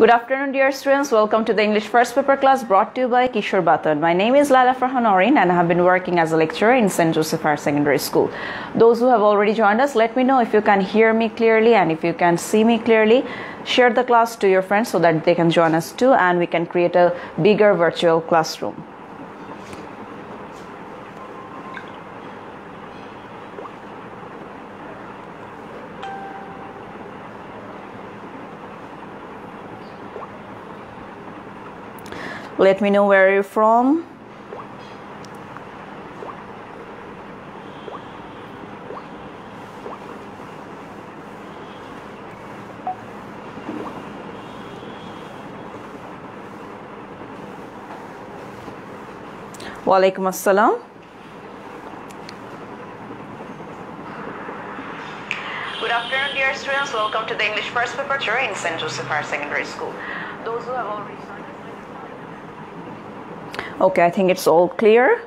Good afternoon, dear students. Welcome to the English first paper class brought to you by Kishore Batan. My name is Laila Farhan Orin and I have been working as a lecturer in St. Joseph Higher Secondary School. Those who have already joined us, let me know if you can hear me clearly and if you can see me clearly. Share the class to your friends so that they can join us too and we can create a bigger virtual classroom. Let me know where you're from. Walaikum assalam. Good afternoon, dear students. Welcome to the English first paper in St. Joseph Higher Secondary School. Those who have already started. Okay, I think it's all clear.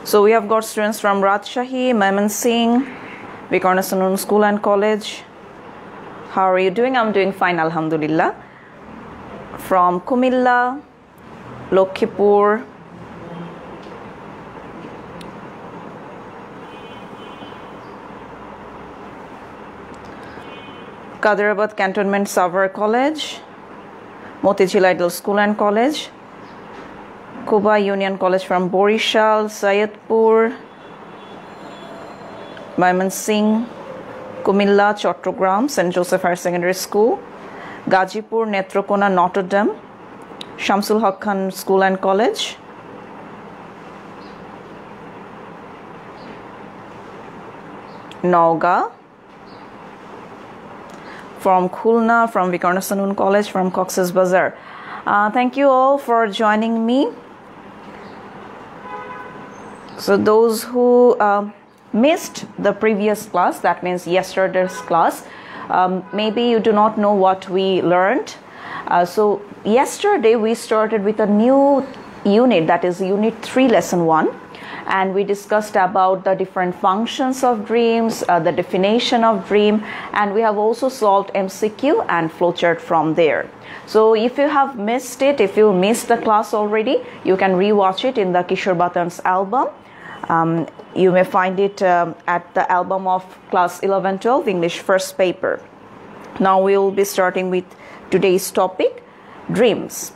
So we have got students from Rajshahi, Mymensingh, Vikarnasanun School and College. How are you doing? I'm doing fine, alhamdulillah. From Kumilla, Lokhipur, Kadirabad Cantonment Savar College, Motijhil Idol School and College, Kuba Union College from Borishal, Sayedpur, Mymensingh, Kumilla, Chattogram, St. Joseph Higher Secondary School, Gajipur, Netrokona, Notre Dame, Shamsul Haq Khan School and College, Nauga, from Khulna, from Vikarnasanun College, from Cox's Bazar. Thank you all for joining me. So those who missed the previous class, that means yesterday's class, maybe you do not know what we learned. So yesterday we started with a new unit, that is Unit 3, Lesson 1. And we discussed about the different functions of dreams, the definition of dream, and we have also solved MCQ and flowchart from there. So if you have missed it, if you missed the class already, you can rewatch it in the Kishore Batan's album. You may find it at the album of class 11-12 English first paper. Now we will be starting with today's topic, dreams.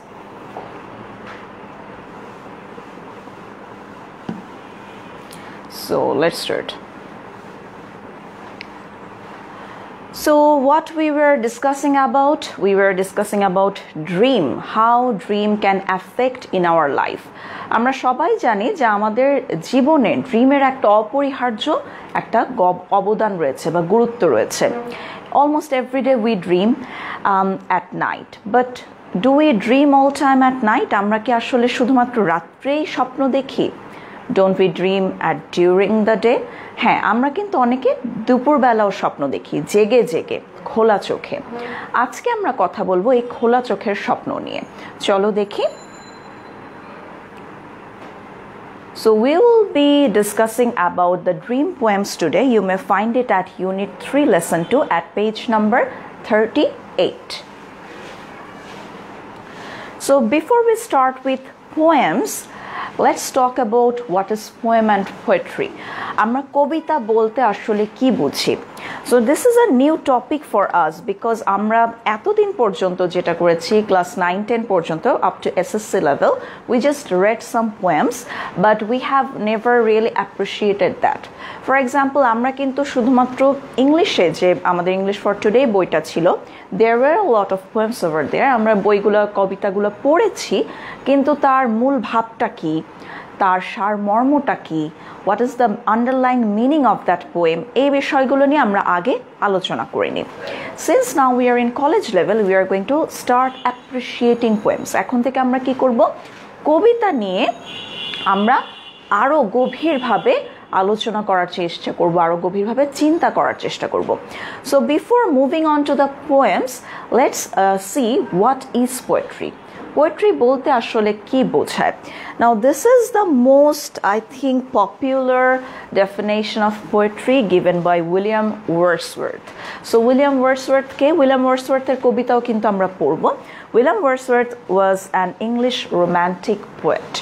So let's start. So what we were discussing about dream, how dream can affect in our life. আমরা সবাই জানি যে আমাদের জীবনে ড্রিমের একটা অপরিহার্য একটা অবদান রয়েছে বা গুরুত্ব রয়েছে. Almost every day we dream at night, but do we dream all time at night? আমরা কি আসলে শুধুমাত্র রাত্রেই স্বপ্ন দেখি? Don't we dream during the day? হ্যাঁ, আমরা কিন্তু অনেকে দুপুরবেলাও স্বপ্ন দেখি, জেগে জেগে, খোলা চোখে. আজকে আমরা কথা বলবো এই খোলা চোখের স্বপ্ন নিয়ে. চলো দেখি. So we will be discussing about the dream poems today. You may find it at Unit 3, Lesson 2 at page number 38. So before we start with poems, let's talk about what is poem and poetry. আমরা কবিতা বলতে আসলে কি বুঝি? So this is a new topic for us because আমরা এতদিন পর্যন্ত যেটা করেছি class 9-10 পর্যন্ত up to SSC level, we just read some poems but we have never really appreciated that. For example, আমরা কিন্তু শুধুমাত্র ইংলিশে যে আমাদের English for Today বইটা ছিল, there were a lot of poems over there. আমরা বইগুলো কবিতাগুলো পড়েছি কিন্তু তার মূল ভাবটা কি, তার সারমর্মটা কি, what is the underlying meaning of that poem, এই বিষয়গুলো নিয়ে আমরা আগে আলোচনা করিনি. Since now we are in college level, we are going to start appreciating poems. এখন থেকে আমরা কি করব? কবিতা নিয়ে আমরা আরো গভীরভাবে আলোচনা করার চেষ্টা করব, আরো গভীরভাবে চিন্তা করার চেষ্টা করব. So before moving on to the poems, let's see what is poetry. Poetry বলতে আসলে কি বোঝায়? Now this is the most, I think, popular definition of poetry given by William Wordsworth. So William Wordsworth K? William Wordsworth এর কবিতাও কিন্তু আমরা পড়ব. William Wordsworth was an English romantic poet.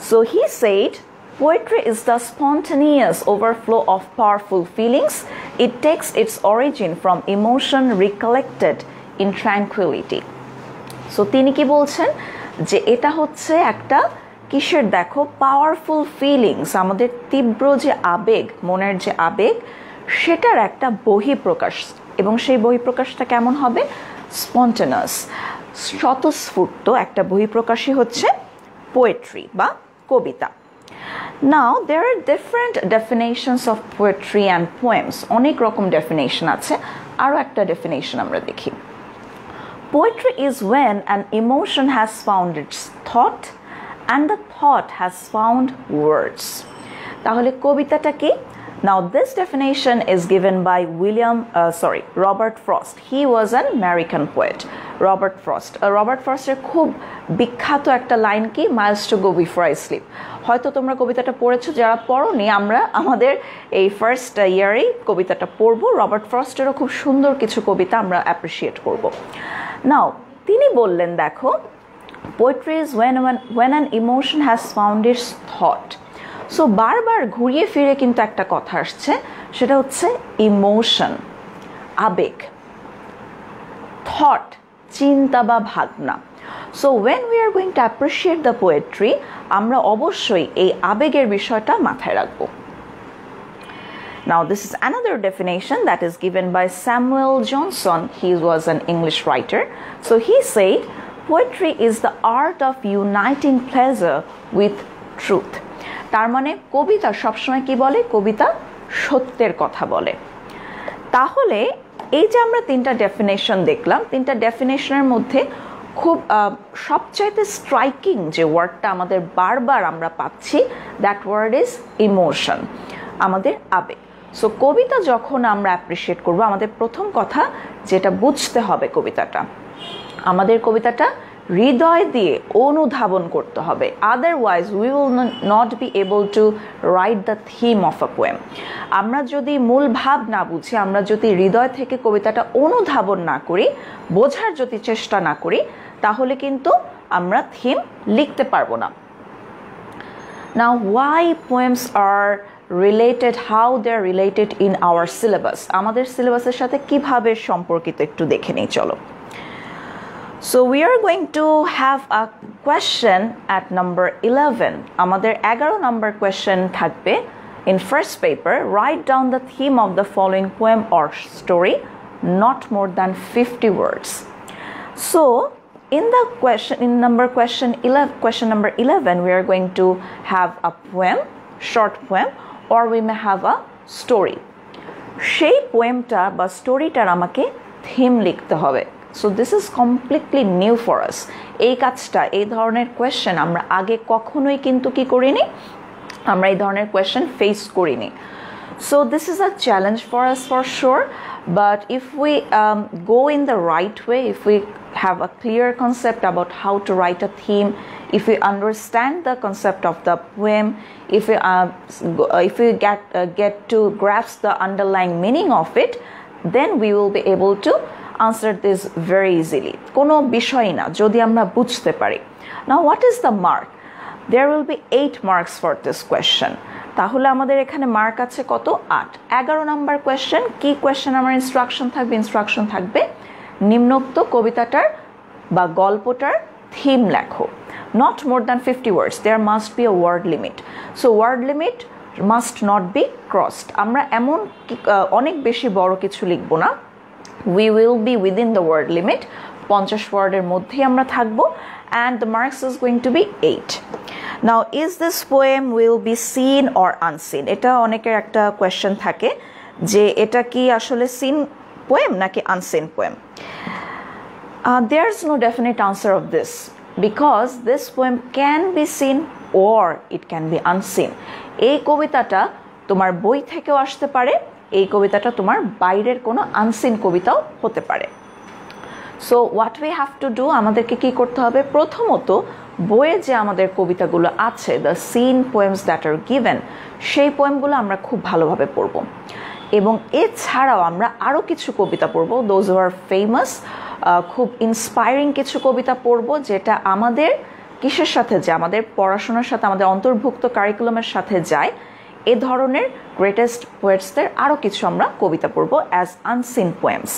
So he said, poetry is the spontaneous overflow of powerful feelings. It takes its origin from emotion recollected in tranquility. So তিনি কি বলছেন যে এটা হচ্ছে একটা কিসের, দেখো, পাওয়ারফুল ফিলিংস, আমাদের তীব্র যে আবেগ, মনের যে আবেগ, সেটার একটা বহিঃপ্রকাশ। এবং সেই বহিঃপ্রকাশটা কেমন হবে? স্পন্টানাস, স্বতঃস্ফূর্ত একটা বহিঃপ্রকাশই হচ্ছে পোয়েট্রি বা কবিতা। Now there are different definitions of poetry and poems. অনেক রকম ডেফিনেশন আছে। আরও একটা ডেফিনেশন আমরা দেখি। Poetry is when an emotion has found its thought and the thought has found words. তাহলে কবিতাটা কি? Now this definition is given by Robert Frost. He was an American poet. Robert Frost এর খুব বিখ্যাত একটা line কি? Miles to go before I sleep. হয়তো তোমরা কবিতাটা পড়েছো, যারা পড়োনি আমরা আমাদের এই ফার্স্ট ইয়ারেই কবিতাটা পড়বো। রবার্ট ফ্রস্টেরও খুব সুন্দর কিছু কবিতা আমরা অ্যাপ্রিসিয়েট করব। নাও তিনি বললেন, দেখো, poetry is when an emotion has found its thought. So বারবার ঘুরিয়ে ফিরে কিন্তু একটা কথা আসছে, সেটা হচ্ছে ইমোশন, আবেগ, থট, চিন্তা বা ভাবনা। So when we are going to appreciate the poetry, আমরা অবশ্যই এই আবেগের বিষয়টা মাথায় রাখবো। Now this is another definition that is given by Samuel Johnson. He was an English writer. So he said, poetry is the art of uniting pleasure with truth. তার মানে কবিতা সবসময় কি বলে? কবিতা সত্যের কথা বলে। তাহলে এই যে আমরা তিনটা ডেফিনেশন দেখলাম, তিনটা ডেফিনেশনের মধ্যে খুব সবচাইতে স্ট্রাইকিং যে ওয়ার্ডটা আমাদের বারবার আমরা পাচ্ছি, দ্যাট ওয়ার্ড ইজ ইমোশন, আমাদের আবেগ। সো কবিতা যখন আমরা অ্যাপ্রিসিয়েট করব, আমাদের প্রথম কথা যেটা বুঝতে হবে, আমাদের কবিতাটা হৃদয় দিয়ে অনুধাবন করতে হবে। Otherwise we will not be able to write the theme of a poem. আমরা যদি মূল ভাব না বুঝি, আমরা যদি হৃদয় থেকে কবিতাটা অনুধাবন না করি, বোঝার যদি চেষ্টা না করি, তাহলে কিন্তু আমরা থিম লিখতে পারবো না। Now why poems are related, how they are related in our syllabus, আমাদের সিলেবাসের সাথে কিভাবে সম্পর্কিত একটু দেখে নেই চলো। So we are going to have a question at number 11. আমাদের 11 number question থাকবে। In first paper, write down the theme of the following poem or story, not more than 50 words. So in the question number 11, we are going to have a poem, short poem, or we may have a story. সেই পোয়েমটা বা স্টোরিটার আমাকে theme লিখতে হবে। So this is completely new for us. এই কাজটা, এই ধরনের question আমরা আগে কখনোই কিন্তু কি করিনি, আমরা এই ধরনের কোয়েশ্চেন ফেস করিনি। So this is a challenge for us for sure, but if we go in the right way, if we have a clear concept about how to write a theme, if we understand the concept of the poem, if we get to grasp the underlying meaning of it, then we will be able to answer this very easily. কোনো বিষয় না, যদি আমরা বুঝতে পারি। Now what is the mark? There will be 8 marks for this question. তাহলে আমাদের এখানে মার্ক আছে কত? 8। 11 নাম্বার কোয়েশ্চেন। কি কোয়েশ্চেন আমার ইনস্ট্রাকশন থাকবে নিম্নোক্ত কবিতাটার বা গল্পটার থিম লেখো। Not more than 50 words. There must be a word limit. So word limit must not be crossed. আমরা এমন অনেক বেশি বড় কিছু লিখব না। We will be within the word limit. 50 ওয়ার্ডের মধ্যেই আমরা থাকবো, and the marks is going to be 8. Now is this poem will be seen or unseen? এটা অনেকের একটা কোয়েশ্চেন থাকে যে এটা কি আসলে সিন পোয়েম নাকি unseen poem. There's no definite answer of this, because this poem can be seen or it can be unseen. এই কবিতাটা তোমার বই থেকেও আসতে পারে, এই কবিতাটা তোমার বাইরের কোনো আনসিন কবিতাও হতে পারে। So what we have to do, আমাদেরকে কি করতে হবে, প্রথমত বইয়ে যে আমাদের কবিতাগুলো আছে, the seen poems that are given, সেই পোয়েমগুলো আমরা খুব ভালোভাবে পড়ব। এবং এছাড়াও আমরা আরও কিছু কবিতা পড়ব, দোজ হু আর ফেমাস, খুব ইন্সপায়ারিং কিছু কবিতা পড়ব যেটা আমাদের কিসের সাথে যায়, আমাদের পড়াশোনার সাথে, আমাদের অন্তর্ভুক্ত কারিকুলামের সাথে যায়। এ ধরনের গ্রেটেস্ট পোয়েটসদের আরও কিছু আমরা কবিতা পড়ব as unseen poems.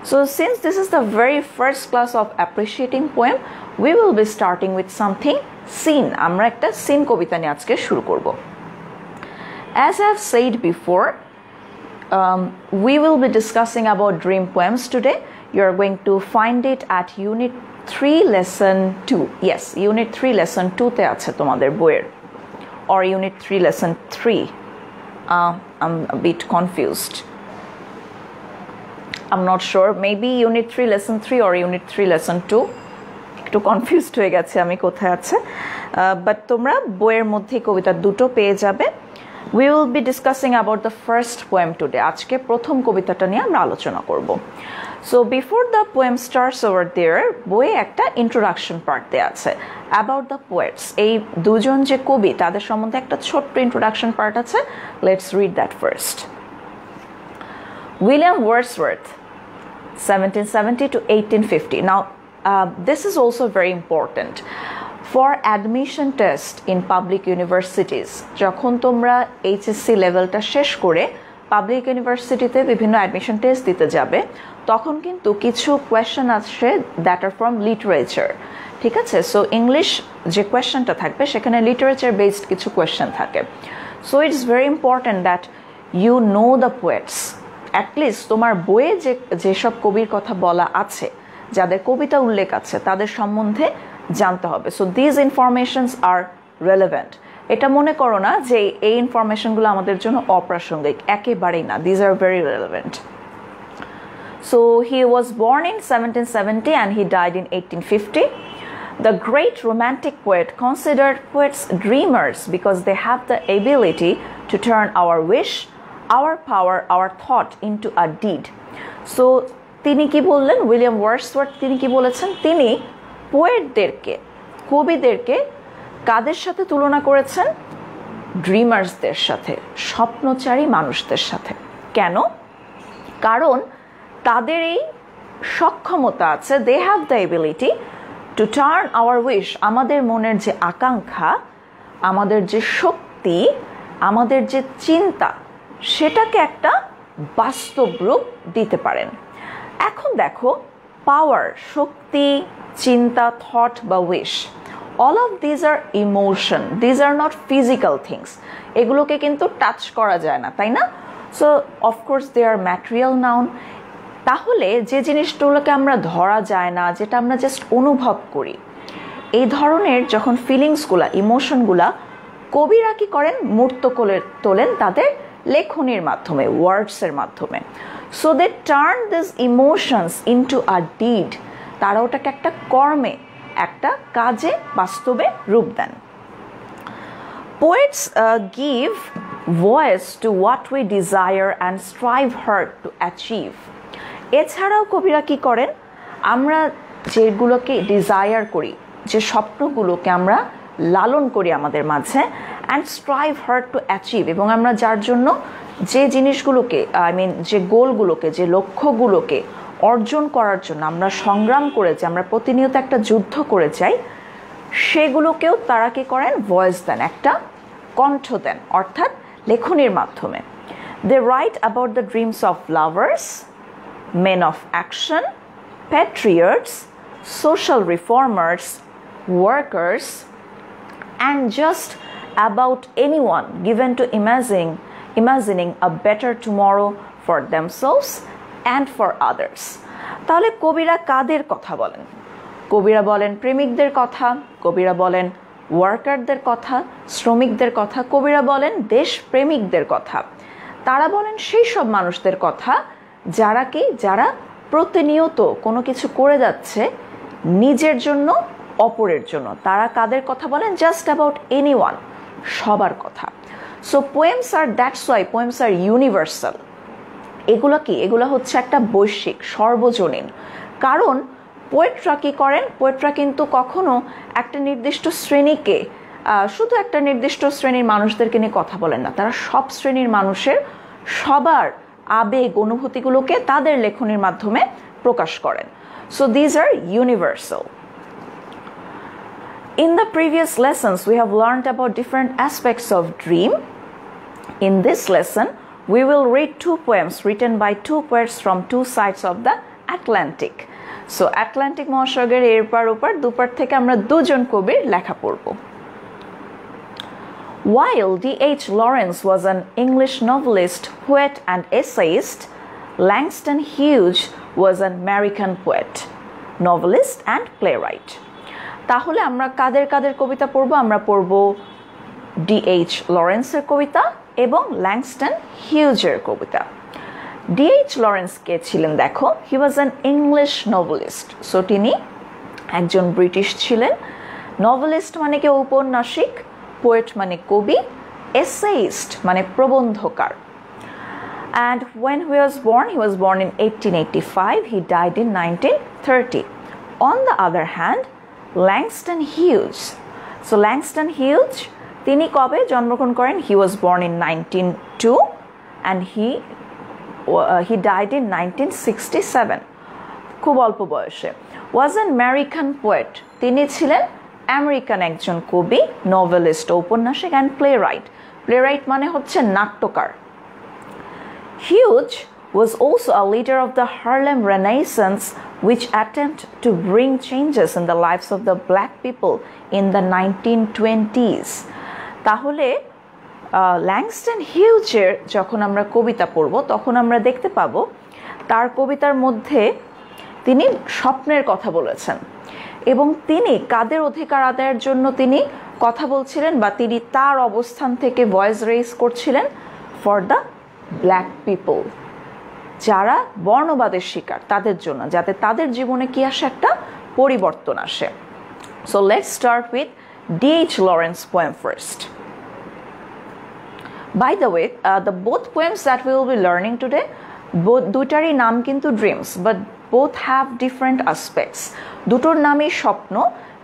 So since this is the very first class of appreciating poem, we will be starting with something seen. আমরা একটা সিন কবিতা নিয়ে আজকে শুরু করব। As I have said before, we will be discussing about dream poems today. You are going to find it at Unit 3 Lesson 2. Yes, Unit 3 Lesson 2 তে আছে তোমাদের বইয়ের, or Unit 3 Lesson 3. I'm a bit confused. I'm not sure. Maybe Unit 3 Lesson 3 or Unit 3 Lesson 2. একটু confused হয়ে গেছে আমি কোথায় আছে, বাট তোমরা বইয়ের মধ্যে কবিতা দুটো পেয়ে যাবে। We will be discussing about the first poem today. আজকে প্রথম কবিতাটা নিয়ে আমরা আলোচনা করব। So before the poem starts over there, বইয়ে একটা introduction part দেয়া আছে about the poets. এই দুজন যে কবি তাদের সম্বন্ধে একটা ছোট্ট introduction part আছে. Let's read that first. William Wordsworth, 1770 to 1850. Now, this is also very important. For admission test in public universities, যখন তোমরা HSC লেভেলটা শেষ করে পাবলিক ইউনিভার্সিটিতে বিভিন্ন অ্যাডমিশন টেস্ট দিতে যাবে, তখন কিন্তু কিছু কোয়েশ্চেন আসে দ্যাট আর ফ্রম লিটারেচার, ঠিক আছে? সো ইংলিশ যে কোয়েশ্চেনটা থাকবে সেখানে লিটারেচার বেসড কিছু কোয়েশ্চেন থাকে। So it's very important that you know the poets. At least তোমার বইয়ে যেসব কবির কথা বলা আছে, যাদের কবিতা উল্লেখ আছে, তাদের সম্বন্ধে জানতে হবে। So this informations are relevant. এটা মনে করো না যে এই ইনফরমেশনগুলো আমাদের জন্য অপ্রাসঙ্গিক, একেবারেই না। This are very relevant. So he was born in 1770 and he died in 1850. The great romantic poet considered poets dreamers because they have the ability to turn our wish, our power, our thought into a deed. So তিনি কি বললেন, William Wordsworth তিনি কি বলেছেন, তিনি পোয়েটদেরকে, কবিদেরকে কাদের সাথে তুলনা করেছেন? ড্রিমার্সদের সাথে, স্বপ্নচারী মানুষদের সাথে। কেন? কারণ তাদের এই সক্ষমতা আছে, they have the ability to turn our wish, আমাদের মনের যে আকাঙ্ক্ষা, আমাদের যে শক্তি, আমাদের যে চিন্তা, সেটাকে একটা বাস্তব রূপ দিতে পারেন। এখন দেখো, পাওয়ার, শক্তি, চিন্তা, থট বা wish, all of these are emotion, these are not physical things. এগুলোকে কিন্তু টাচ করা যায় না, তাই না? So of course they are material noun. তাহলে যে জিনিসগুলোকে আমরা ধরা যায় না, যেটা আমরা জাস্ট অনুভব করি, এই ধরনের যখন ফিলিংসগুলা, ইমোশনগুলা কবিরা কি করেন, মূর্ত করে তোলেন তাদের লেখনীর মাধ্যমে, ওয়ার্ডসের মাধ্যমে। So they turn this emotions into a deed, তারা ওটাকে একটা কর্মে, একটা কাজে, বাস্তবে রূপ দেন। Poets give voice to what we desire and strive hard to achieve. এছাড়াও কবিরা কি করেন, আমরা যেগুলোকে ডিজায়ার করি, যে স্বপ্নগুলোকে আমরা লালন করি আমাদের মাঝে, and strive hard to achieve, এবং আমরা যার জন্য যে জিনিসগুলোকে, যে গোলগুলোকে, যে লক্ষ্যগুলোকে অর্জন করার জন্য আমরা সংগ্রাম করে যাই, আমরা প্রতিনিয়ত একটা যুদ্ধ করে যাই, সেগুলোকেও তারা কি করেন, ভয়েস দেন, একটা কণ্ঠ দেন, অর্থাৎ লেখনীর মাধ্যমে। They write about the dreams of lovers, men of action, patriots, social reformers, workers, and just about anyone given to imagining a better tomorrow for themselves and for others. তাহলে কবিরা কাদের কথা বলেন? কবিরা বলেন প্রেমিকদের কথা, কবিরা বলেন ওয়ার্কারদের কথা, শ্রমিকদের কথা, কবিরা বলেন দেশপ্রেমিকদের কথা। তারা বলেন সেই সব মানুষদের কথা যারা প্রতিনিয়ত কোনো কিছু করে যাচ্ছে নিজের জন্য, অপরের জন্য। তারা কাদের কথা বলেন? জাস্ট অ্যাবাউট এনিওয়ান, সবার কথা। So poems R, that's why poems R universal. এগুলো কি? এগুলো হচ্ছে একটা বৈশ্বিক, সর্বজনীন। কারণ পোয়েটরা কি করেন, পোয়েটরা কিন্তু কখনো একটা নির্দিষ্ট শ্রেণীকে শুধু একটা নির্দিষ্ট শ্রেণীর মানুষদেরকে নিয়ে কথা বলেন না, তারা সব শ্রেণীর মানুষের সবার আবেগ অনুভূতিগুলোকে তাদের লেখনীর মাধ্যমে প্রকাশ করেন। So these are universal. In the previous lessons, we have learned about different aspects of dream. In this lesson, we will read two poems written by two poets from two sides of the Atlantic. So, Atlantic মহাসাগরের এরপার ওপার দুপার থেকে আমরা দুজন কবির লেখা পড়ব। While D.H. Lawrence was an English novelist, poet, and essayist, Langston Hughes was an American poet, novelist, and playwright. তাহলে আমরা কাদের কাদের কবিতা পড়ব? আমরা পড়ব D.H. লরেন্সের কবিতা এবং ল্যাংস্টন হিউজের কবিতা। D.H. লরেন্স কে ছিলেন দেখো, he was an English novelist. So তিনি একজন ব্রিটিশ ছিলেন। নভেলিস্ট মানে কি ঔপন্যাসিক, পোয়েট মানে কবি, এসেইস্ট মানে প্রবন্ধকার। And when he was born in 1885, he died in 1930. On the other hand, Langston Hughes. So Langston Hughes, তিনি কবে জন্মগ্রহণ করেন? He was born in 1902 and he died in 1967. খুব অল্প বয়সে। Was an American poet. তিনি ছিলেন আমেরিকান একজন কবি, নভেলিস্ট, ঔপন্যাসিক and playwright. Playwright মানে হচ্ছে নাট্যকার। Hughes was also a leader of the Harlem Renaissance, which attempted to bring changes in the lives of the black people in the 1920s. তাহলে Langston হিউজের যখন আমরা কবিতা পড়ব তখন আমরা দেখতে পাবো তার কবিতার মধ্যে তিনি স্বপ্নের কথা বলেছেন এবং তিনি কাদের অধিকার আদায়ের জন্য তিনি কথা বলছিলেন বা তিনি তার অবস্থান থেকে ভয়েস রেইজ করছিলেন? ফর দ্য ব্ল্যাক পিপল, যারা বর্ণবাদের শিকার, তাদের জন্য, যাতে তাদের জীবনে কি আসে, একটা পরিবর্তন আসে। So let's start with D.H. Lawrence poem first. By the way, the both poems that we will be learning today, দুটারই নাম কিন্তু dreams, but both have different aspects. দুটোর নামই স্বপ্ন,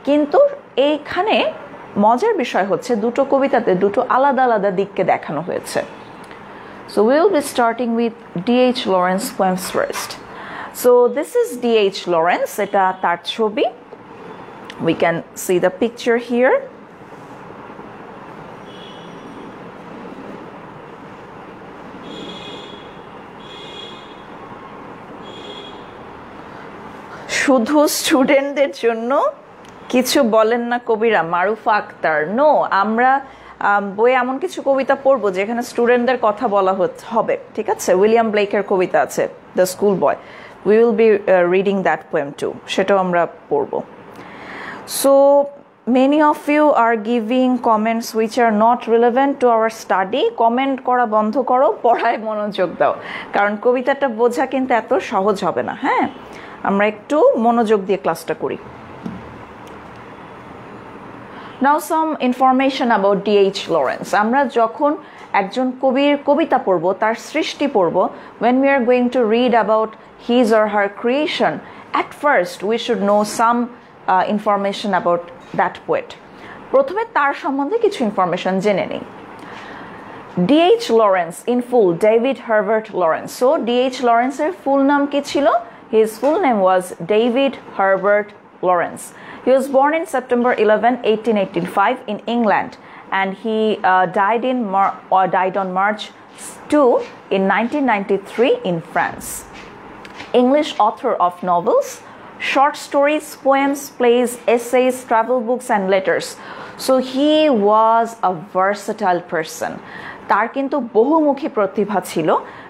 কিন্তু এইখানে মজার বিষয় হচ্ছে দুটো কবিতাতে দুটো আলাদা আলাদা দিককে দেখানো হয়েছে। So we will be starting with D.H. Lawrence poems first. So this is D.H. Lawrence. এটা তার ছবি. We can see the picture here. শুধু স্টুডেন্টদের জন্য কিছু বলেন না কবিরা, মারুফা আক্তার। নো, আমরা বইয়ে এমন কিছু কবিতা পড়বো যেখানে স্টুডেন্টদের কথা বলা হবে, ঠিক আছে? উইলিয়াম ব্লেকের কবিতা আছে the school boy, we will be reading that poem too, সেটাও আমরা পড়বো। So many of you are giving comments which are not relevant to our study. Comment করা বন্ধ করো, পড়ায় মনোযোগ দাও, কারণ কবিতাটা বোঝা কিন্তু এত সহজ হবে না। হ্যাঁ, আমরা একটু মনোযোগ দিয়ে ক্লাসটা করি। Now some information about D.H. Lawrence. আমরা যখন একজন কবির কবিতা পড়ব, তার সৃষ্টি পড়ব, when we are going to read about his or her creation, at first we should know some information about that poet. প্রথমে তার সম্বন্ধে কিছু ইনফরমেশন জেনে নিই। D.H. Lawrence in full, David Herbert Lawrence. So D.H. Lawrence এর ফুল নাম কি ছিল? His full name was David Herbert Lawrence. He was born in September 11, 1885 in England, and he died on March 2 in 1993 in France. English author of novels, short stories, poems, plays, essays, travel books, and letters. So he was a versatile person. তার কিন্তু বহুমুখী প্রতিভা ছিল।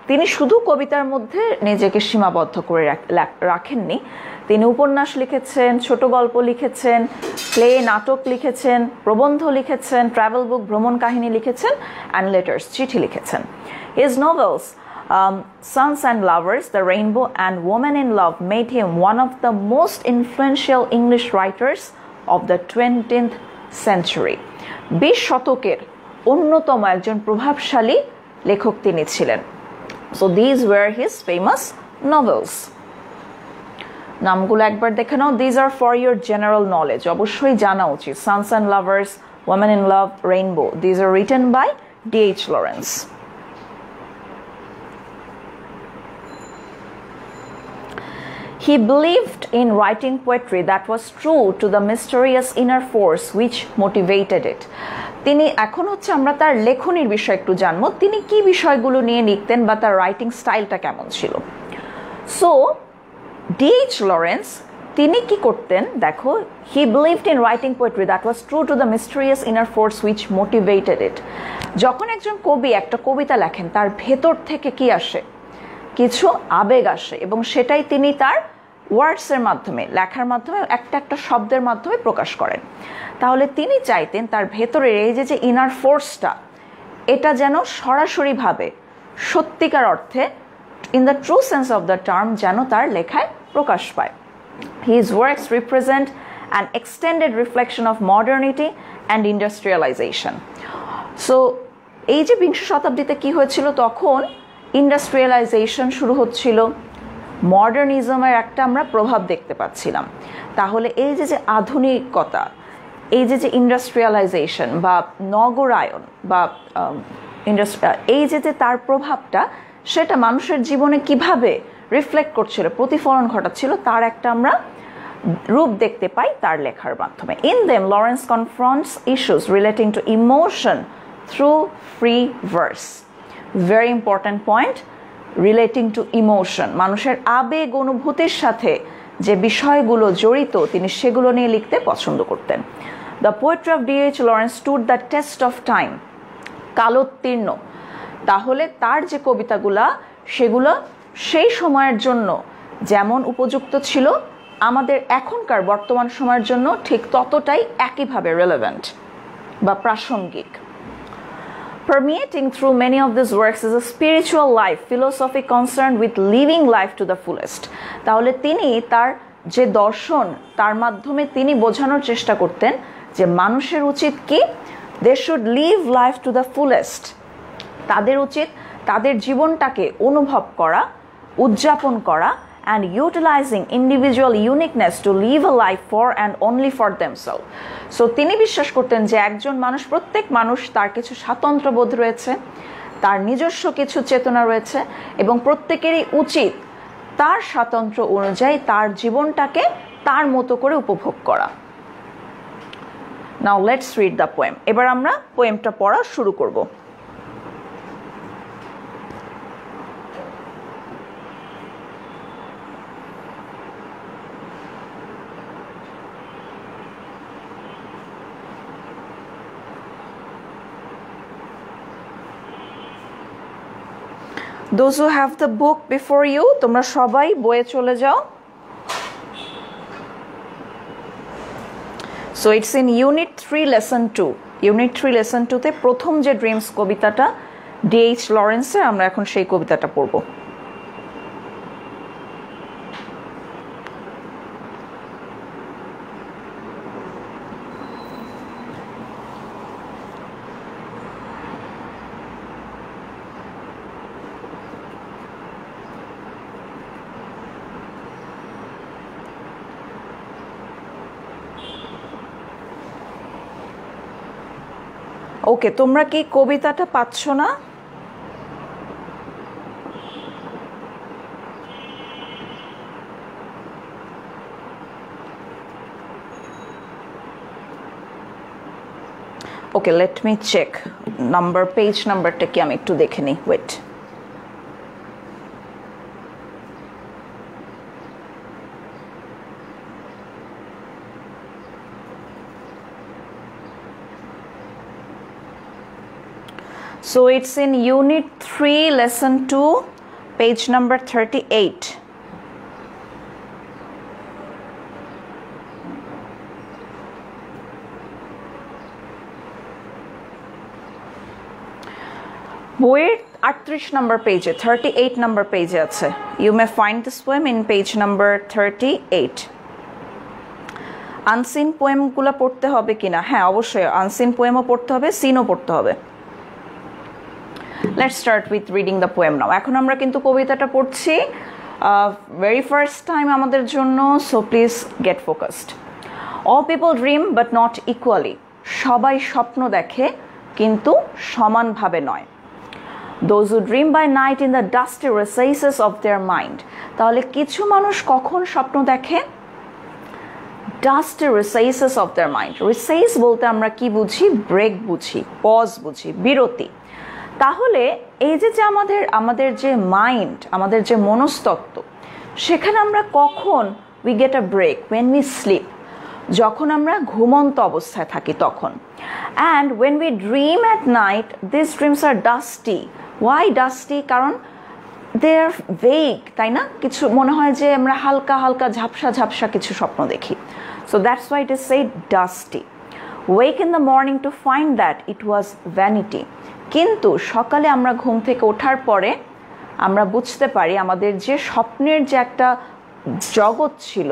তিনি শুধু কবিতার মধ্যে নিজেকে সীমাবদ্ধ করে রাখেননি। তিনি উপন্যাস লিখেছেন, ছোট গল্প লিখেছেন, প্লে, নাটক লিখেছেন, প্রবন্ধ লিখেছেন, ট্রাভেল বুক, ভ্রমণ কাহিনী লিখেছেন, অ্যান্ড লেটার্স, চিঠি লিখেছেন। His novels, Sons and Lovers, The Rainbow, and Woman in Love made him one of the most influential English writers of the 20th century. 20 শতকের অন্যতম একজন প্রভাবশালী লেখক তিনি ছিলেন। So these were his famous novels. নামগুলো একবার দেখে নাও। These are for your general knowledge, অবশ্যই জানা উচিত। Sons and Lovers, Women in Love, Rainbow, these are written by D.H. Lawrence. He believed in writing poetry that was true to the mysterious inner force which motivated it. তিনি এখন হচ্ছে আমরা তার লেখনীর বিষয় একটু জানবো, তিনি কি বিষয়গুলো নিয়ে লিখতেন বা তার রাইটিং স্টাইলটা কেমন ছিল। So D.H. Lawrence তিনি কি করতেন দেখো, he believed in writing poetry that was true to the mysterious inner force which motivated it. যখন একজন কবি একটা কবিতা লেখেন তার ভেতর থেকে কি আসে, কিছু আবেগ আসে, এবং সেটাই তিনি তার ওয়ার্ডসের মাধ্যমে, লেখার মাধ্যমে, একটা একটা শব্দের মাধ্যমে প্রকাশ করেন। তাহলে তিনি চাইতেন তার ভেতরের এই যে ইনার ফোর্সটা, এটা যেন সরাসরিভাবে সত্যিকার অর্থে in the true sense of the term যেন তার লেখায় প্রকাশ পায়। His works represent an extended reflection of modernity and industrialization. So এই যে বিংশ শতাব্দীতে কি হয়েছিল, তখন ইন্ডাস্ট্রিয়ালাইজেশন শুরু হচ্ছিল, মডার্নিজমের একটা আমরা প্রভাব দেখতে পাচ্ছিলাম। তাহলে এই যে আধুনিকতা, এই যে ইন্ডাস্ট্রিয়ালাইজেশন বা নগরায়ন বা এই যে তার প্রভাবটা, সেটা মানুষের জীবনে কিভাবে রিফ্লেক্ট করছিল, প্রতিফলন ঘটাচ্ছিল, তার একটা আমরা রূপ দেখতে পাই তার লেখার মাধ্যমে। In them Lawrence confronts issues relating to emotion through free verse. Very important point, relating to emotion, মানুষের আবেগ অনুভূতির সাথে যে বিষয়গুলো জড়িত তিনি সেগুলো নিয়ে লিখতে পছন্দ করতেন। The poetry of D.H. Lawrence stood the test of time, কালোত্তীর্ণ। তাহলে তার যে কবিতাগুলা, সেগুলো সেই সময়ের জন্য যেমন উপযুক্ত ছিল, আমাদের এখনকার বর্তমান সময়ের জন্য ঠিক ততটাই একইভাবে রেলেভেন্ট বা প্রাসঙ্গিক। Permeating through many of these works is a spiritual life, philosophy concerned with living life to the fullest. তাহলে তিনি তার যে দর্শন, তার মাধ্যমে তিনি বোঝানোর চেষ্টা করতেন যে মানুষের উচিত কি, they should live life to the fullest. তাদের উচিত তাদের জীবনটাকে অনুভব করা, উদযাপন করা, and utilizing individual uniqueness to live a life for and only for themselves. So তিনি বিশ্বাস করতেন যে একজন মানুষ, প্রত্যেক মানুষ তার কিছু স্বাতন্ত্র্যবোধ রয়েছে, তার নিজস্ব কিছু চেতনা রয়েছে, এবং প্রত্যেকেরই উচিত তার স্বাতন্ত্র্য অনুযায়ী তার জীবনটাকে তার মতো করে উপভোগ করা। Now let's read the poem. এবার আমরা পোয়েমটা পড়া শুরু করব। Those who have the book before you, তোমরা সবাই বইয়ে চলে যাও। So it's in Unit 3 Lesson 2. Unit 3 Lesson 2 তে প্রথম যে ড্রিমস কবিতাটা D.H. লরেন্সের, আমরা এখন সেই কবিতাটা পড়ব। ওকে, তোমরা কি কবিতাটা পাচ্ছ না? Okay, let me check number, page নাম্বারটা কি আমি একটু দেখে নিই, wait. So it's in Unit 3, Lesson 2, page number 38. বইয়ের 38 number page, 38 number page আছে। You may find this poem in page number 38. Unseen পোয়েমগুলো পড়তে হবে কিনা? হ্যাঁ, অবশ্যই আনসিন পোয়েমও পড়তে হবে, সিনও পড়তে হবে। Let's start with reading the poem now. এখন আমরা কিন্তু কবিতাটা পড়ছি। very first time আমাদের জন্য, so please get focused. All people dream but not equally. সবাই স্বপ্ন দেখে কিন্তু সমানভাবে নয়. Those who dream by night in the dusty recesses of their mind. তাহলে কিছু মানুষ কখন স্বপ্ন দেখে? Dusty recesses of their mind. Recess বলতে আমরা কি বুঝি? ব্রেক বুঝি, পজ বুঝি, বিরতি. তাহলে এই যে আমাদের যে মাইন্ড, আমাদের যে মনস্তত্ত্ব, সেখানে আমরা কখন we get a break when we sleep, যখন আমরা ঘুমন্ত অবস্থায় থাকি তখন. And when we dream at night, these dreams are dusty. Why dusty? কারণ they are vague, তাই না? কিছু মনে হয় যে আমরা হালকা হালকা ঝাপসা ঝাপসা কিছু স্বপ্ন দেখি. So that's why it is said dusty. Wake in the morning to find that it was vanity. কিন্তু সকালে আমরা ঘুম থেকে ওঠার পরে আমরা বুঝতে পারি আমাদের যে স্বপ্নের যে একটা জগৎ ছিল,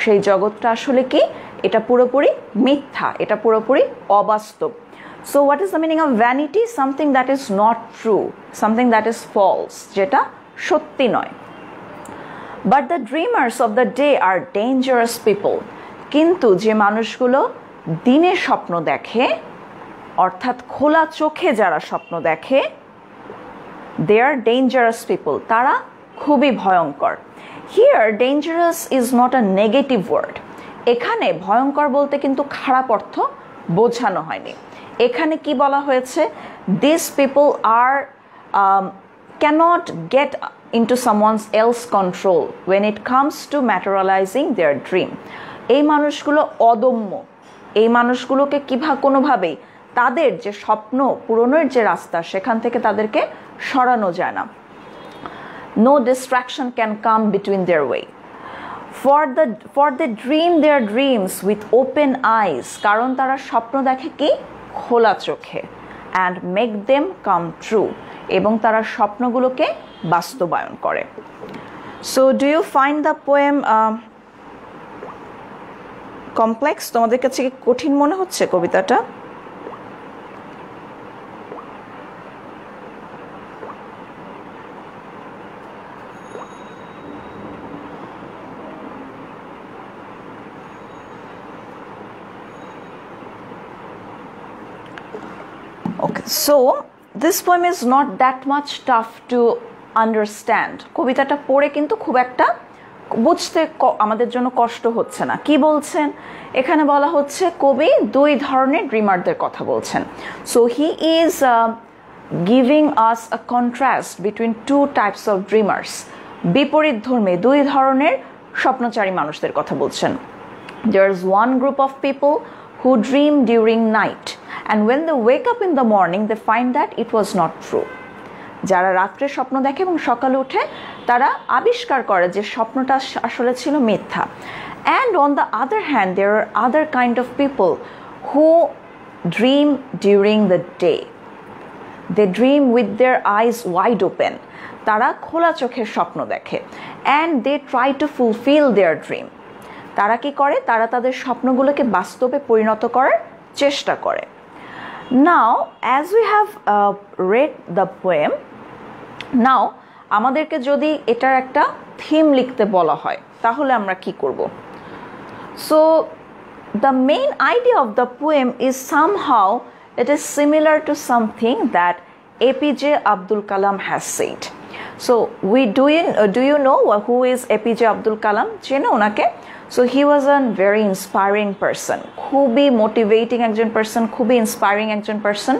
সেই জগৎটা আসলে কি? এটা পুরোপুরি মিথ্যা, এটা পুরোপুরি অবাস্তব. So what is the meaning of vanity? Something that is not true, something that is false, যেটা সত্যি নয়. But the dreamers of the day are dangerous people. কিন্তু যে মানুষগুলো দিনে স্বপ্ন দেখে, অর্থাৎ খোলা চোখে যারা স্বপ্ন দেখে, they are dangerous people. তারা খুবই ভয়ঙ্কর. Here dangerous is not a negative word. এখানে ভয়ঙ্কর বলতে কিন্তু খারাপ অর্থ বোঝানো হয়নি. এখানে কি বলা হয়েছে? These people are cannot get into someone else's control when it comes to materializing their dream. এই মানুষগুলো অদম্য. এই মানুষগুলোকে কোনোভাবেই তাদের যে স্বপ্ন পূরণের যে রাস্তা, সেখান থেকে তাদেরকে সরানো যায় না. No distraction can come between their way. For they dream their dreams with open eyes. কারণ তারা স্বপ্ন দেখে কি? খোলা চোখে. And make them come true. এবং তারা স্বপ্নগুলোকে বাস্তবায়ন করে. So do you find the poem complex? তোমাদের কাছে কি কঠিন মনে হচ্ছে কবিতাটা? Okay, so this poem is not that much tough to understand. কবিতাটা পড়ে কিন্তু খুব একটা বুঝতে আমাদের জন্য কষ্ট হচ্ছে না. কি বলছেন? এখানে বলা হচ্ছে কবি দুই ধরনের ড্রিমারদের কথা বলছেন. So he is giving us a contrast between two types of dreamers. বিপরীতধর্মী দুই ধরনের স্বপ্নচারী মানুষদের কথা বলছেন. There is one group of people who dream during night, and when they wake up in the morning they find that it was not true. যারা রাত্রে স্বপ্ন দেখে এবং সকালে উঠে তারা আবিষ্কার করে যে স্বপ্নটা আসলে ছিল মিথ্যা. And on the other hand, there are other kind of people who dream during the day. They dream with their eyes wide open. তারা খোলা চোখের স্বপ্ন দেখে. And they try to fulfill their dream. তারা কি করে? তারা তাদের স্বপ্নগুলোকে বাস্তবে পরিণত করার চেষ্টা করে. Now, as we have read the poem, now আমাদেরকে যদি এটার একটা থিম লিখতে বলা হয় তাহলে আমরা কি করব? So the main idea of the poem is somehow it is similar to something that APJ Abdul Kalam has said. So do you know who is APJ Abdul Kalam? চেনো ওনাকে? So he was a very inspiring person. খুবই motivating একজন person, খুবই inspiring একজন person.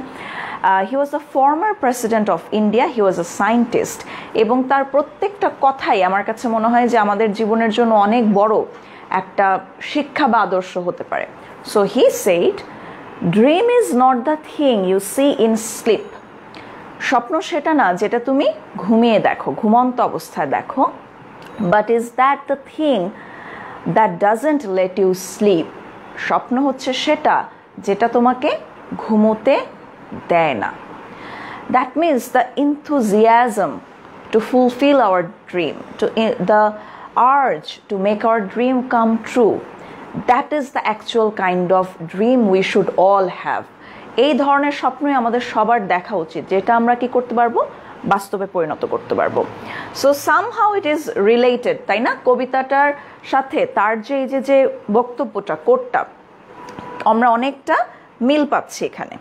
He was the former president of India. He was a scientist. এবং তার প্রত্যেকটা কথাই আমার কাছে মনে হয় যে আমাদের জীবনের জন্য অনেক বড় একটা শিক্ষা বা আদর্শ হতে পারে. So he said, dream is not the thing you see in sleep. স্বপ্ন সেটা না যেটা তুমি ঘুমিয়ে দেখো, ঘুমন্ত অবস্থায় দেখো. But is that the thing that doesn't let you sleep? স্বপ্ন হচ্ছে সেটা যেটা তোমাকে ঘুমোতে দেয় না. That means the enthusiasm to fulfill our dream, the urge to make our dream come true, that is the actual kind of dream we should all have. এই ধরনের স্বপ্নই আমাদের সবার দেখা উচিত, যেটা আমরা কি করতে পারবো? বাস্তবে পরিণত করতে পারবো। So somehow it is related, তাই না? কবিতাটার সাথে তার যে বক্তব্যটা, কোটটা, আমরা অনেকটা মিল পাচ্ছি এখানে,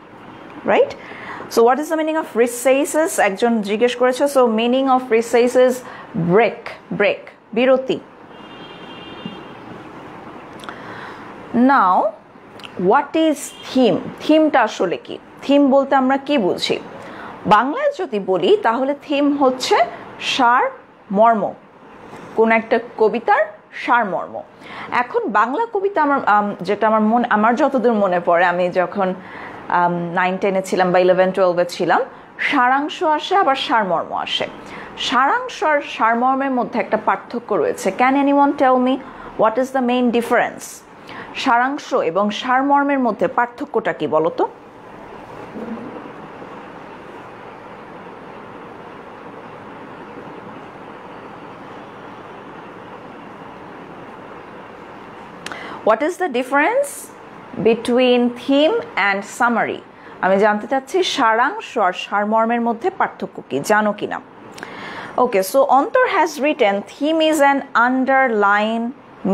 right? So what is the meaning of recesses? একজন জিজ্ঞেস করেছে। So meaning of recesses break, break, বিরতি। Now what is theme? থিমটা আসলে কি? থিম বলতে আমরা কি বুঝি? বাংলায় যদি বলি তাহলে থিম হচ্ছে সার মর্ম, কোন একটা কবিতার সারমর্ম। এখন বাংলা কবিতা যেটা আমার যতদূর মনে পড়ে, আমি যখন 9-10-এ ছিলাম বা 11-12-এ ছিলাম, সারাংশ আসে আবার সারমর্ম আসে। সারাংশ আর সারমর্মের মধ্যে একটা পার্থক্য রয়েছে। Can anyone tell me what is the main difference? সারাংশ এবং সারমর্মের মধ্যে পার্থক্যটা কি বলো তো? What is the difference between theme and summary? আমি জানতে চাচ্ছি সারাংশ আর সারমর্মের মধ্যে পার্থক্য কি, জানো কিনা? Okay, so Antar has written theme is an underlying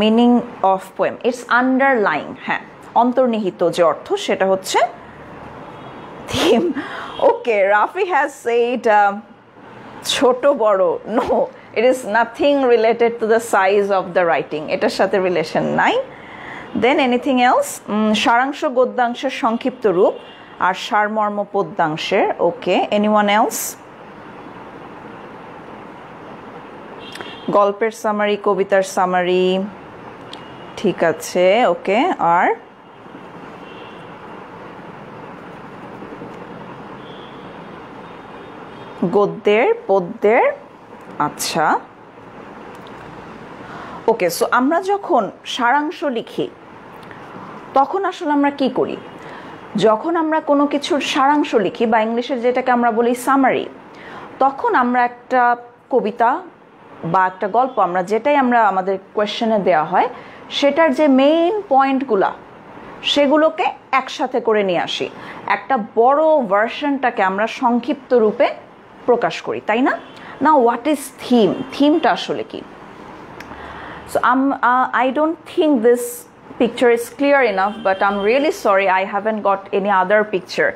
meaning of poem. It's underlying, হ্যাঁ, অন্তর্নিহিত যে অর্থ সেটা হচ্ছে theme. Okay, Rafi has said ছোট বড়. No, it is nothing related to the size of the writing. এটার সাথে রিলেশন নাই। Then anything else? সারাংশ গদ্যাংশের সংক্ষিপ্ত রূপ আর সারমর্ম পদ্যাংশের। ওকে, এনিওয়ান এলস? গল্পের সামারি, কবিতার সামারি, ঠিক আছে, ওকে। আর গদ্যের, পদ্যের, আচ্ছা, ওকে। সো আমরা যখন সারাংশ লিখি তখন আসলে আমরা কি করি? যখন আমরা কোনো কিছুর সারাংশ লিখি বা ইংলিশে যেটাকে আমরা বলি সামারি, তখন আমরা একটা কবিতা বা একটা গল্প, আমরা যেটাই আমরা আমাদের কোয়েশ্চেনে দেওয়া হয়, সেটার যে মেইন পয়েন্টগুলা সেগুলোকে একসাথে করে নিয়ে আসি। একটা বড় ভার্সনটাকে আমরা সংক্ষিপ্ত রূপে প্রকাশ করি, তাই না? নাও হোয়াট ইজ থিম? থিমটা আসলে কি? So I don't think this picture is clear enough, but I'm really sorry I haven't got any other picture.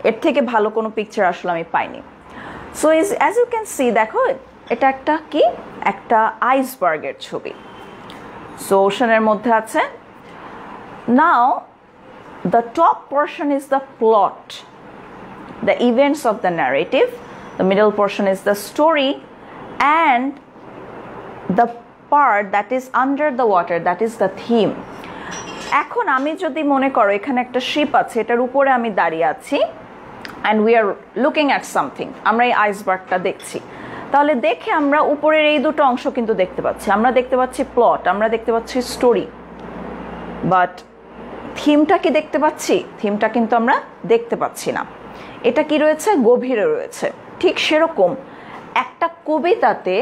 এর থেকে ভালো কোনো পিকচার আসলে আমি পাইনি। So as you can see, দেখো এটা একটা কি, একটা আইসবার্গের ছবি। So ওশানের মধ্যে আছে। Now the top portion is the plot, the events of the narrative. The middle portion is the story, and the part that is under the water, that is the theme. এখন আমি যদি মনে করো এখানে একটা sheep আছে, এটার উপরে আমি দাঁড়িয়ে আছি, and we are looking at something, আমরা এই আইসবার্গটা দেখছি, তাহলে দেখে আমরা উপরের এই দুটো অংশ কিন্তু দেখতে পাচ্ছি। আমরা দেখতে পাচ্ছি প্লট, আমরা দেখতে পাচ্ছি স্টোরি, বাট থিমটা কি দেখতে পাচ্ছি? থিমটা কিন্তু আমরা দেখতে পাচ্ছি না। এটা কি রয়েছে? গভীরে রয়েছে। ঠিক সেরকম একটা কবিতাতে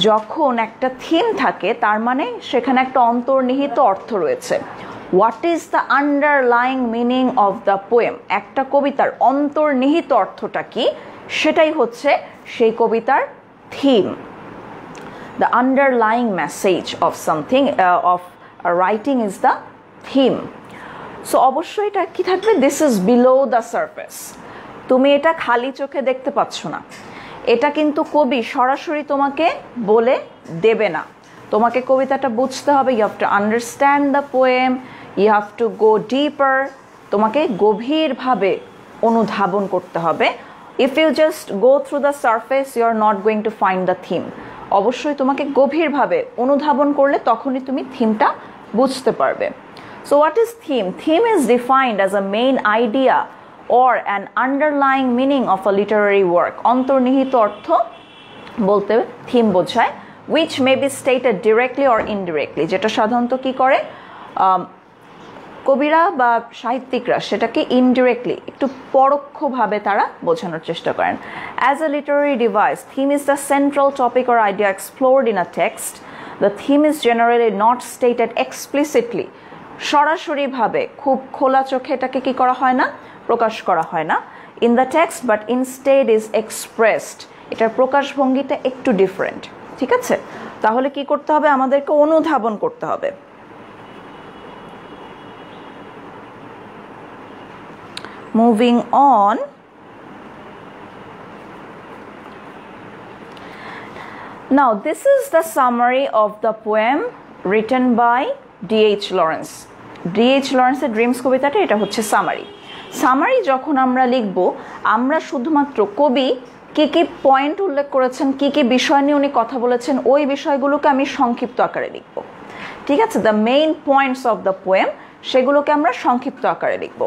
যখন একটা থিম থাকে, তার মানে সেখানে একটা অন্তর্নিহিত অর্থ রয়েছে। What is the underlying meaning of the poem? একটা কবিতার অন্তর্নিহিত অর্থটা কি, সেটাই হচ্ছে সেই কবিতার theme. The underlying message of something, of writing is the theme. So অবশ্যই এটা কি থাকবে? This is below the surface. তুমি এটা খালি চোখে দেখতে পাচ্ছ না, এটা কিন্তু কবি সরাসরি তোমাকে বলে দেবে না। তোমাকে কবিতাটা বুঝতে হবে। You have to understand the poem, you have to go deeper. তোমাকে গভীরভাবে অনুধাবন করতে হবে। If you just go through the surface, you are not going to find the theme. অবশ্যই তোমাকে গভীরভাবে অনুধাবন করলে তখনই তুমি থিমটা বুঝতে পারবে। So what is theme? Theme is defined as a main idea or an underlying meaning of a literary work. অন্তর্নিহিত অর্থ বলতে থিম বোঝায়, which may be stated directly or indirectly, যেটা সাধারণত কি করে কবিরা বা সাহিত্যিকরা সেটাকে ইনডিরেক্টলি, একটু পরোক্ষভাবে তারা বোঝানোর চেষ্টা করেন। As a literary device, theme is the central topic or idea explored in a text. The theme is generally not stated explicitly. সরাসরিভাবে খুব খোলা চোখে এটাকে কি করা হয় না, প্রকাশ করা হয় না in the text but instead is expressed এটার প্রকাশভঙ্গিটা একটু ডিফারেন্ট ঠিক আছে তাহলে কি করতে হবে আমাদেরকে অনুধাবন করতে হবে moving on now this is the summary of the poem written by D.H. Lawrence D.H. Lawrence এর ড্রিমস কবিতাটা এটা হচ্ছে সামারি যখন আমরা লিখব আমরা শুধুমাত্র কবি কি পয়েন্ট উল্লেখ করেছেন কি বিষয় নিয়ে উনি কথা বলেছেন ওই বিষয়গুলোকে আমি সংক্ষিপ্ত আকারে লিখব ঠিক আছে the main points of the poem সেগুলোকে আমরা সংক্ষিপ্ত আকারে লিখব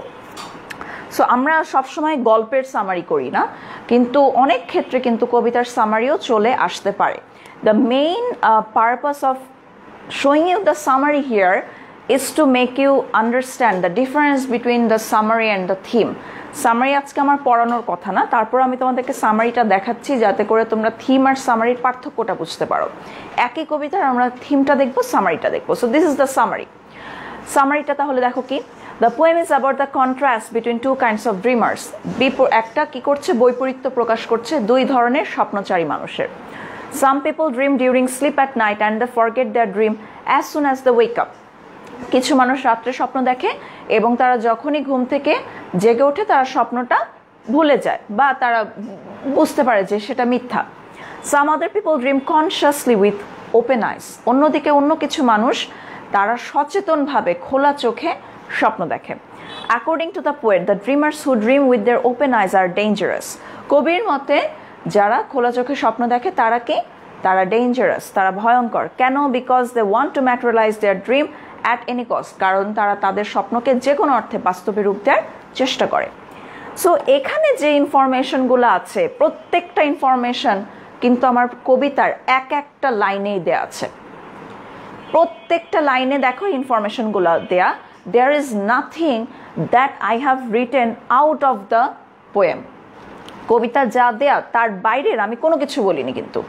সো আমরা সব সময় গল্পের সামারি করি না কিন্তু অনেক ক্ষেত্রে কিন্তু কবিতার সামারিও চলে আসতে পারে the main purpose of showing you the summary here is to make you understand the difference between the summary and the theme summary আজকে আমার পড়ানোর কথা না তারপর আমি তোমাদেরকে সামারিটা দেখাচ্ছি যাতে করে তোমরা থিম আর সামারির পার্থক্যটা বুঝতে পারো একই কবিতার আমরা থিমটা দেখব সামারিটা দেখব সো দিস ইজ দ্য সামারিটা তাহলে দেখো কি The poem is about the contrast between two kinds of dreamers একটা কি করছে বৈপরীত্য প্রকাশ করছে দুই ধরনের স্বপ্নচারী মানুষের Some people dream during sleep at night and they forget their dream as soon as they wake up. কিছু মানুষ রাতে স্বপ্ন দেখে এবং তারা যখনই ঘুম থেকে জেগে ওঠে তারা স্বপ্নটা ভুলে যায় বা তারা বুঝতে পারে যে সেটা মিথ্যা Some other people dream consciously with open eyes. অন্যদিকে অন্য কিছু মানুষ তারা সচেতনভাবে খোলা চোখে স্বপ্ন দেখে According to the poet, the dreamers who dream with their open eyes are dangerous. কবির মতে যারা খোলা চোখে স্বপ্ন দেখে তারা ডেঞ্জারাস তারা ভয়ঙ্কর কেন because they want to materialise their dream at any cost কারণ তারা তাদের স্বপ্নকে যে কোনো অর্থে বাস্তবে রূপ দেওয়ার চেষ্টা করে সো এখানে যে ইনফরমেশনগুলো আছে প্রত্যেকটা ইনফরমেশন কিন্তু আমার কবিতার একটা লাইনেই দেয়া আছে প্রত্যেকটা লাইনে দেখো ইনফরমেশনগুলো দেয়া there is nothing that I have written out of the poem কবিতা যা দেয়া তার বাইরের আমি কোনো কিছু বলিনি কিন্তু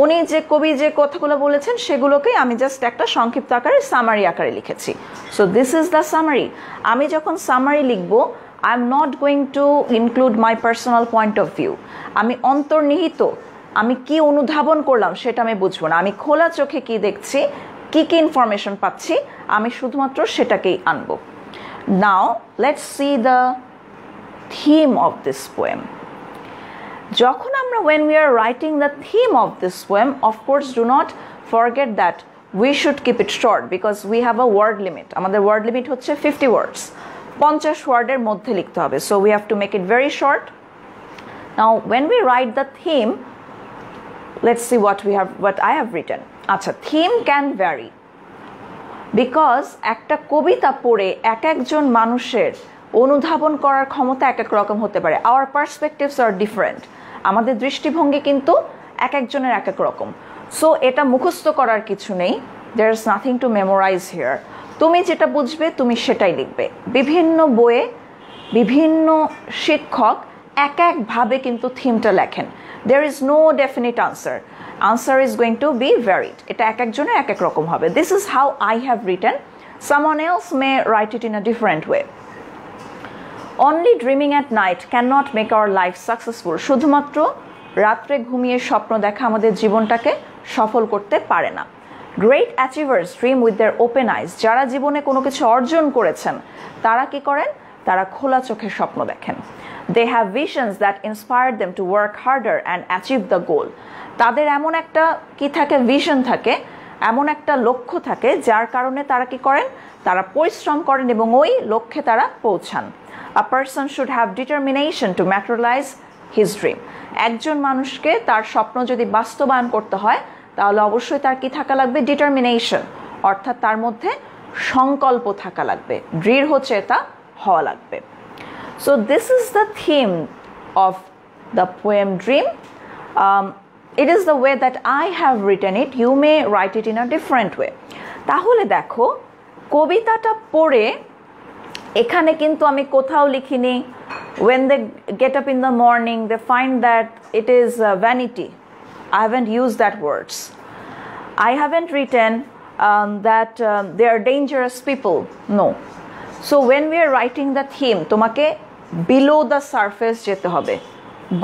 উনি যে কবি যে কথাগুলো বলেছেন সেগুলোকেই আমি জাস্ট একটা সংক্ষিপ্ত আকারে সামারি আকারে লিখেছি so this is the summary আমি যখন সামারি লিখব I am not going two include my personal point of view আমি অন্তর্নিহিত আমি কি অনুধাবন করলাম সেটা আমি বুঝবো না আমি খোলা চোখে কি দেখছি কি ইনফরমেশন পাচ্ছি আমি শুধুমাত্র সেটাকেই আনবো now let's see the theme of this poem যখন আমরা when we are writing the theme of this poem of course do not forget that we should keep it short because we have a word limit আমাদের word limit হচ্ছে 50 words 50 ওয়ার্ডের মধ্যে লিখতে হবে so we have to make it very short now when we write the theme let's see what I have written আচ্ছা theme can vary because একটা কবিতা পড়ে একজন মানুষের অনুধাবন করার ক্ষমতা এক রকম হতে পারে our perspectives are different আমাদের দৃষ্টিভঙ্গি কিন্তু একজনের এক রকম সো এটা মুখস্থ করার কিছু নেই there is nothing to memorize here তুমি যেটা বুঝবে তুমি সেটাই লিখবে বিভিন্ন বইয়ে বিভিন্ন শিক্ষক একভাবে কিন্তু থিমটা লেখেন there is no definite answer is going to be varied এটা একজনের এক রকম হবে this is how I have written someone else may write it in a different way Only dreaming at night cannot make our life successful. শুধুমাত্র রাতে ঘুমিয়ে স্বপ্ন দেখা আমাদের জীবনটাকে সফল করতে পারে না Great achievers dream with their open eyes. যারা জীবনে কোনো কিছু অর্জন করেছেন তারা কি করেন তারা খোলা চোখে স্বপ্ন দেখেন They have visions that inspire them to work harder and achieve the goal. তাদের এমন একটা কি থাকে ভিশন থাকে এমন একটা লক্ষ্য থাকে যার কারণে তারা কি করেন তারা পরিশ্রম করেন এবং ওই লক্ষ্যে তারা পৌঁছান A person should have determination to materialize his dream. একজন মানুষকে তার স্বপ্ন যদি বাস্তবায়ন করতে হয় তাহলে অবশ্যই তার কি থাকা লাগবে ডিটারমিনেশন অর্থাৎ তার মধ্যে সংকল্প থাকা লাগবে দৃঢ় চেতা হওয়া লাগবে So this is the theme of the poem Dream. It is the way that I have written it. You may write it in a different way. তাহলে দেখো কবিতাটা পড়ে এখানে কিন্তু আমি কোথাও লিখিনি when they get up in the morning they find that it is vanity I haven't used that words I haven't written that they are dangerous people no so when we are writing the theme তোমাকে below the surface যেতে হবে,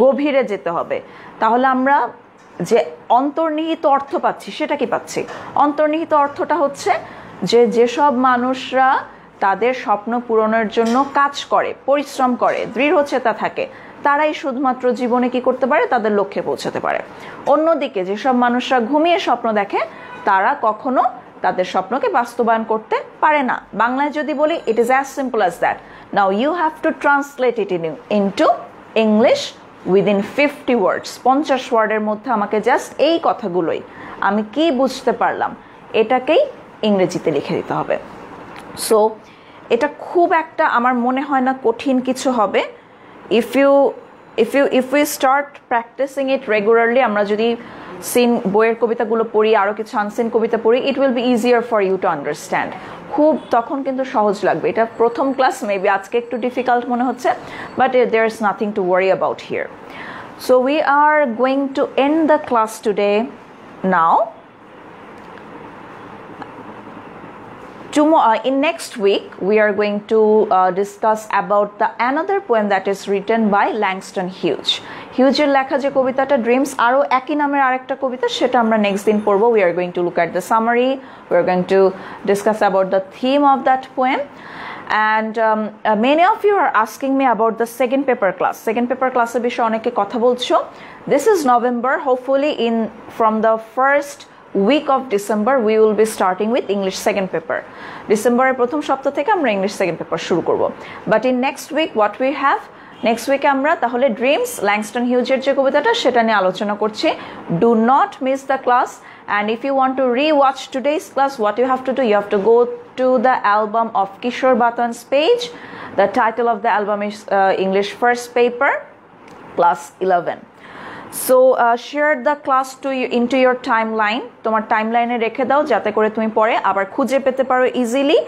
গভীরে যেতে হবে। তাহলে আমরা যে অন্তর্নিহিত অর্থ পাচ্ছি সেটা কি পাচ্ছি? অন্তর্নিহিত অর্থটা হচ্ছে যে যেসব মানুষরা তাদের স্বপ্ন পূরণের জন্য কাজ করে, পরিশ্রম করে, দৃঢ়চেতা থাকে, তারাই শুধুমাত্র জীবনে কি করতে পারে? তাদের লক্ষ্যে পৌঁছাতে পারে। অন্যদিকে যেসব মানুষরা ঘুমিয়ে স্বপ্ন দেখে তারা কখনো তাদের স্বপ্নকে বাস্তবায়ন করতে পারে না। বাংলায় যদি বলি, it is as simple as that. Now you have to translate it into English within 50 words. 50 ওয়ার্ডের মধ্যে আমাকে জাস্ট এই কথাগুলোই, আমি কি বুঝতে পারলাম, এটাকেই ইংরেজিতে লিখে দিতে হবে। সো এটা খুব একটা আমার মনে হয় না কঠিন কিছু হবে। if we start practicing it regularly, আমরা যদি সিন বইয়ের কবিতাগুলো পড়ি, আরো কিছু আনসিন কবিতা পড়ি, it will be easier for you to understand. খুব তখন কিন্তু সহজ লাগবে। এটা প্রথম ক্লাস, মেবি আজকে একটু ডিফিকাল্ট মনে হচ্ছে, but there is nothing to worry about here. So we are going to end the class today now. In next week we are going to discuss about the another poem that is written by Langston Hughes. Hughes এর লেখা যে কবিতাটা dreams, আরো একই নামের আরেকটা কবিতা, সেটা আমরা নেক্সট দিন পড়বো। We are going to look at the summary, we are going to discuss about the theme of that poem, and many of you are asking me about the second paper class. Second paper class এর বিষয়ে অনেকে কথা বলছো। This is November, hopefully from the first week of December we will be starting with English second paper. ডিসেম্বরের প্রথম সপ্তাহ থেকে আমরা ইংলিশ সেকেন্ড পেপার শুরু করব। But in next week what we have, next উইকে আমরা তাহলে ড্রিমস, ল্যাংস্টন হিউজের যে কবিতাটা সেটা নিয়ে আলোচনা করছি। Do not miss the class, and if you want to rewatch today's class, what you have to do, you have to go to the album of Kishore Batan's page. The title of the album is English first paper class 11. So share the class into your timeline. তোমার টাইমলাইনে রেখে দাও যাতে করে তুমি পরে আবার খুঁজে পেতে পারো easily,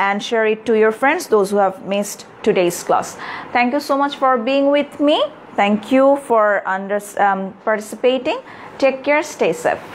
and share it to your friends, those who have missed today's class. Thank you so much for being with me. Thank you for participating. Take care, stay safe.